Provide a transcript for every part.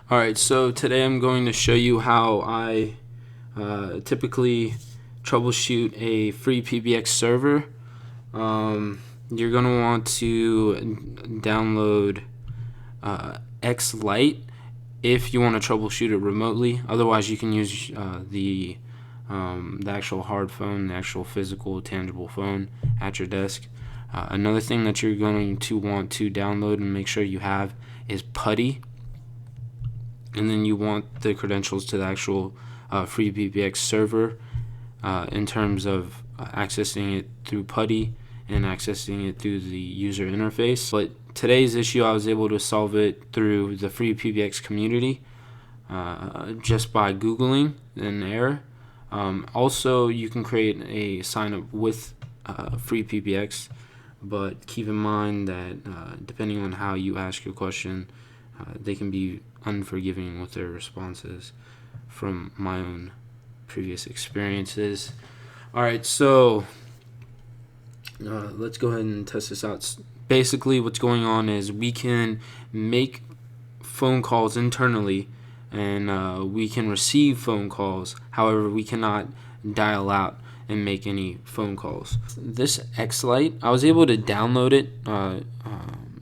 Alright, so today I'm going to show you how I typically troubleshoot a FreePBX server. You're going to want to download X-Lite if you want to troubleshoot it remotely. Otherwise, you can use the actual hard phone, the actual physical, tangible phone at your desk. Another thing that you're going to want to download and make sure you have is PuTTY. And then you want the credentials to the actual FreePBX server in terms of accessing it through PuTTY and accessing it through the user interface. But today's issue, I was able to solve it through the FreePBX community just by Googling an error. Also, you can create a sign up with FreePBX, but keep in mind that depending on how you ask your question, they can be unforgiving with their responses from my own previous experiences. Alright, so let's go ahead and test this out. Basically, what's going on is we can make phone calls internally and we can receive phone calls. However, we cannot dial out and make any phone calls. This X-Lite, I was able to download it.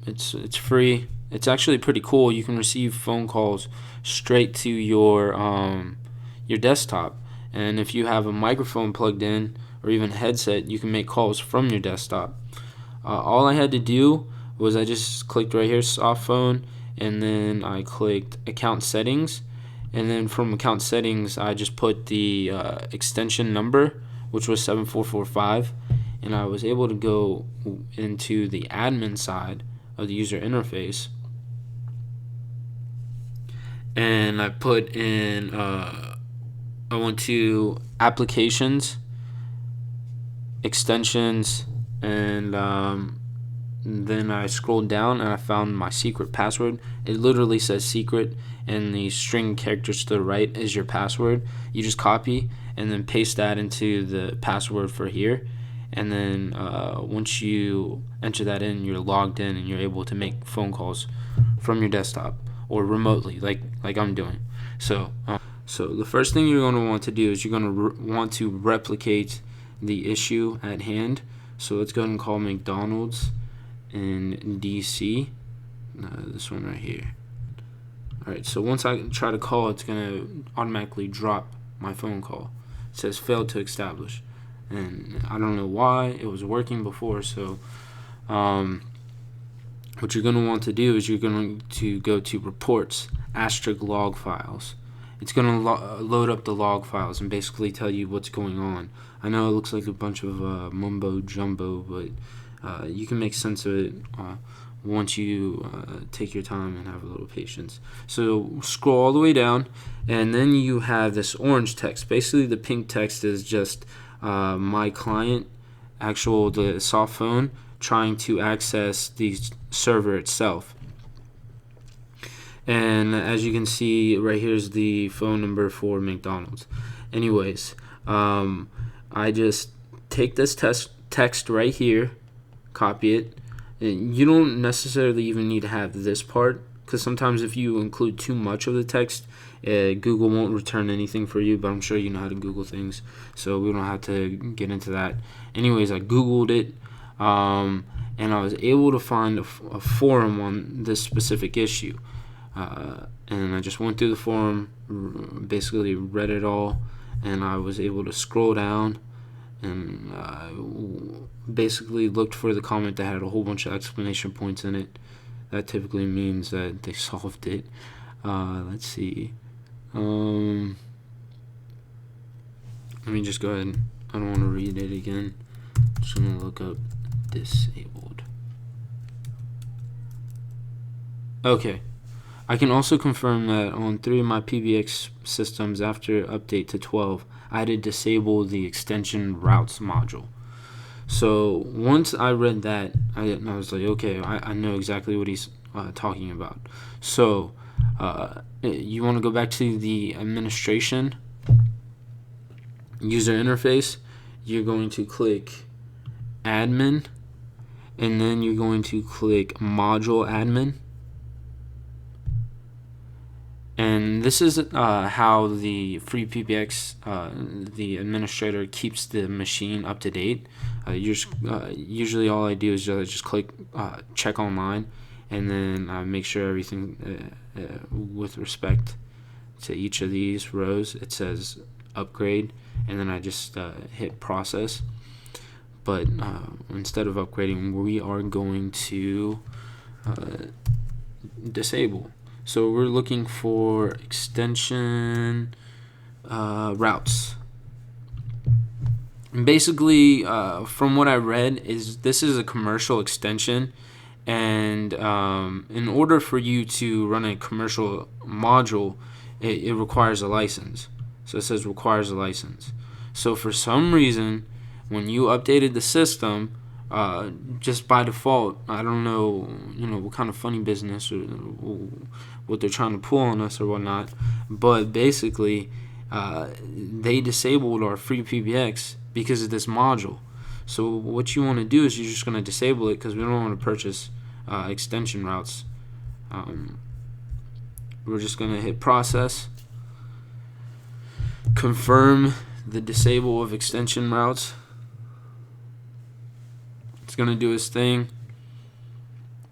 It's free. It's actually pretty cool. You can receive phone calls straight to your desktop, and if you have a microphone plugged in or even a headset, you can make calls from your desktop. All I had to do was I just clicked right here, soft phone, and then I clicked account settings, and then from account settings I just put the extension number, which was 7445, and I was able to go into the admin side of the user interface, and I put in I went to applications, extensions, and then I scrolled down and I found my secret password. It literally says secret, and the string characters to the right is your password. You just copy and then paste that into the password for here, and then once you enter that in, you're logged in and you're able to make phone calls from your desktop or remotely, like I'm doing. So the first thing you're going to want to do is you're going to want to replicate the issue at hand. So let's go ahead and call McDonald's in DC. This one right here. Alright, so once I try to call, it's going to automatically drop my phone call. It says failed to establish, and I don't know why. It was working before. So what you're going to want to do is you're going to go to reports, asterisk log files. It's going to load up the log files and basically tell you what's going on. I know it looks like a bunch of mumbo jumbo, but you can make sense of it once you take your time and have a little patience. So scroll all the way down, and then you have this orange text. Basically, the pink text is just my client, the soft phone, trying to access the server itself. And as you can see, right here's the phone number for McDonald's. Anyways, I just take this text right here, copy it. And you don't necessarily even need to have this part, because sometimes if you include too much of the text, Google won't return anything for you, but I'm sure you know how to Google things, so we don't have to get into that. Anyways, I Googled it, and I was able to find a forum on this specific issue. And I just went through the forum, basically read it all, and I was able to scroll down and basically looked for the comment that had a whole bunch of exclamation points in it. That typically means that they solved it. Let's see. Let me just go ahead. I don't want to read it again. Just going to look up disabled. Okay. I can also confirm that on 3 of my PBX systems after update to 12, I had to disable the extension routes module. So once I read that, I was like, okay, I know exactly what he's talking about. So you want to go back to the administration user interface. You're going to click admin, and then you're going to click module admin. And this is how the FreePBX, the administrator, keeps the machine up to date. Usually all I do is just click check online, and then I make sure everything with respect to each of these rows, it says upgrade, and then I just hit process. But instead of upgrading, we are going to disable. So we're looking for extension routes. And basically, from what I read, is this is a commercial extension, and in order for you to run a commercial module, it requires a license. So it says requires a license. So for some reason, when you updated the system, just by default, I don't know, what kind of funny business or what they're trying to pull on us or whatnot, but basically, they disabled our FreePBX because of this module. So what you want to do is you're just going to disable it because we don't want to purchase extension routes. We're just going to hit process, confirm the disable of extension routes. It's going to do its thing.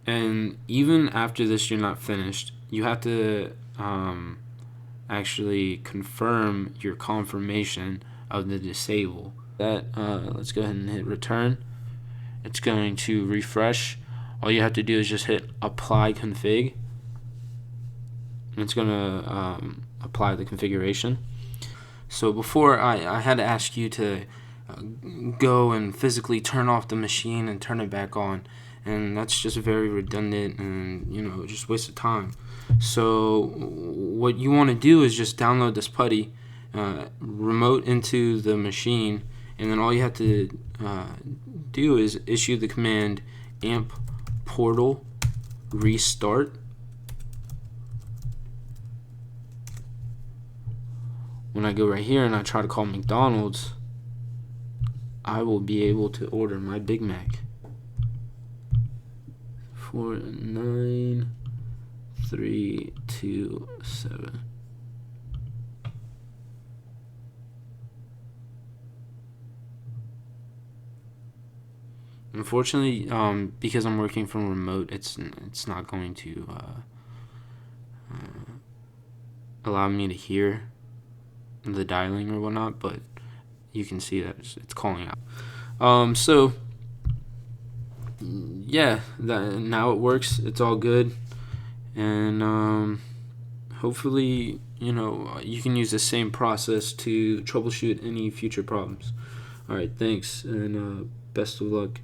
And even after this, you're not finished. You have to actually confirm your confirmation of the disable. Let's go ahead and hit return. It's going to refresh. All you have to do is just hit apply config, and it's going to apply the configuration. So before, I had to ask you to go and physically turn off the machine and turn it back on, and that's just very redundant and just waste of time. So what you want to do is just download this putty, remote into the machine, and then all you have to do is issue the command Amportal restart. When I go right here and I try to call McDonald's, I will be able to order my Big Mac for 9327. Unfortunately, because I'm working from remote, it's not going to allow me to hear the dialing or whatnot, but you can see that it's calling out. So yeah, now it works. It's all good, and hopefully you can use the same process to troubleshoot any future problems. All right, thanks, and best of luck.